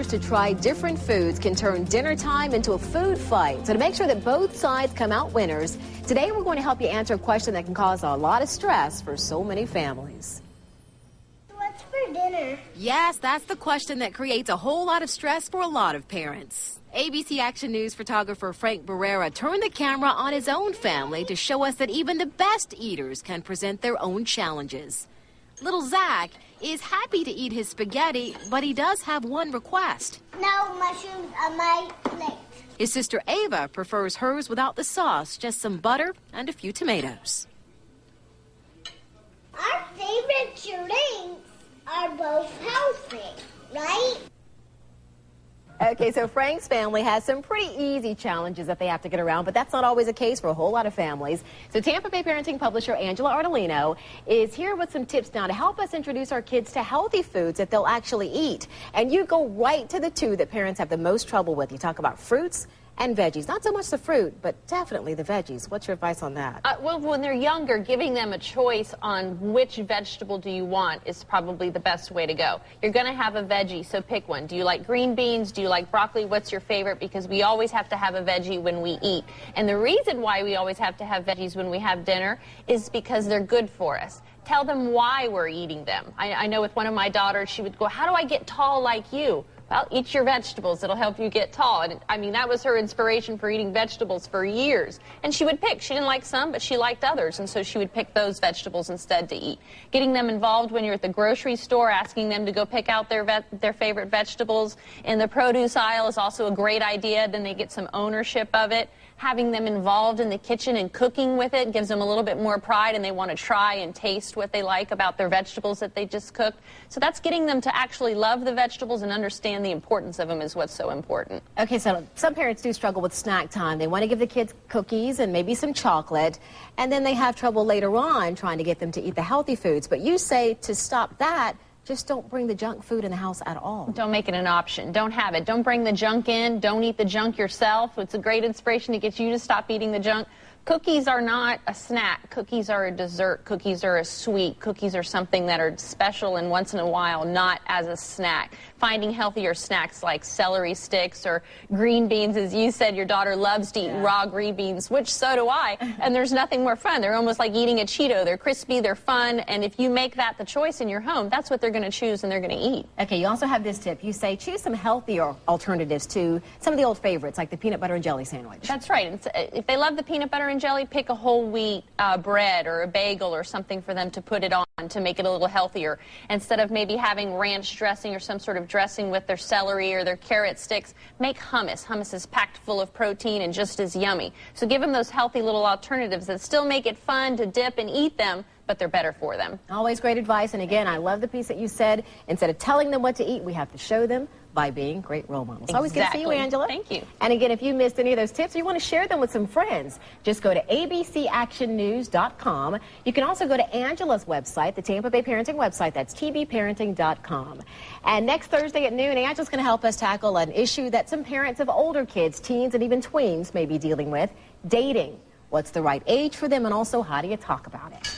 parents to try different foods can turn dinner time into a food fight. So to make sure that both sides come out winners, today we're going to help you answer a question that can cause a lot of stress for so many families. What's for dinner? Yes, that's the question that creates a whole lot of stress for a lot of parents. ABC Action News photographer Frank Barrera turned the camera on his own family to show us that even the best eaters can present their own challenges. Little Zach is happy to eat his spaghetti, but he does have one request. No mushrooms on my plate. His sister Ava prefers hers without the sauce, just some butter and a few tomatoes. Our favorite drinks are both healthy, right? Okay, so Frank's family has some pretty easy challenges that they have to get around, but that's not always the case for a whole lot of families. So Tampa Bay parenting publisher Angela Ardolino is here with some tips now to help us introduce our kids to healthy foods that they'll actually eat. And you go right to the two that parents have the most trouble with. You talk about fruits and veggies. Not so much the fruit, but definitely the veggies. What's your advice on that? Well, when they're younger, giving them a choice on which vegetable do you want is probably the best way to go. You're going to have a veggie, so pick one. Do you like green beans? Do you like broccoli? What's your favorite? Because we always have to have a veggie when we eat. And the reason why we always have to have veggies when we have dinner is because they're good for us. Tell them why we're eating them. I know with one of my daughters, she would go, "How do I get tall like you?" Well, eat your vegetables. It'll help you get tall. And I mean, that was her inspiration for eating vegetables for years. And she would pick. She didn't like some, but she liked others. And so she would pick those vegetables instead to eat. Getting them involved when you're at the grocery store, asking them to go pick out their favorite vegetables in the produce aisle is also a great idea. Then they get some ownership of it. Having them involved in the kitchen and cooking with it gives them a little bit more pride, and they want to try and taste what they like about their vegetables that they just cooked. So that's getting them to actually love the vegetables and understand the importance of them is what's so important. Okay, so some parents do struggle with snack time. They want to give the kids cookies and maybe some chocolate, and then they have trouble later on trying to get them to eat the healthy foods. But you say to stop that, just don't bring the junk food in the house at all. Don't make it an option. Don't have it. Don't bring the junk in. Don't eat the junk yourself. It's a great inspiration to get you to stop eating the junk. Cookies are not a snack. Cookies are a dessert. Cookies are a sweet. Cookies are something that are special and once in a while, not as a snack. Finding healthier snacks like celery sticks or green beans. As you said, your daughter loves to eat raw green beans, which so do I. And there's nothing more fun. They're almost like eating a Cheeto. They're crispy, they're fun, and if you make that the choice in your home, that's what they're going to choose and they're going to eat. Okay, you also have this tip. You say choose some healthier alternatives to some of the old favorites, like the peanut butter and jelly sandwich. That's right. If they love the peanut butter and jelly, pick a whole wheat bread or a bagel or something for them to put it on to make it a little healthier. Instead of maybe having ranch dressing or some sort of dressing with their celery or their carrot sticks, make hummus. Hummus is packed full of protein and just as yummy. So give them those healthy little alternatives that still make it fun to dip and eat them, but they're better for them. Always great advice. And again, I love the piece that you said, instead of telling them what to eat, we have to show them by being great role models. Exactly. Always good to see you, Angela. Thank you. And again, if you missed any of those tips or you want to share them with some friends, just go to abcactionnews.com. You can also go to Angela's website, the Tampa Bay Parenting website. That's tbparenting.com. And next Thursday at noon, Angela's going to help us tackle an issue that some parents of older kids, teens, and even tweens may be dealing with, dating. What's the right age for them, and also how do you talk about it?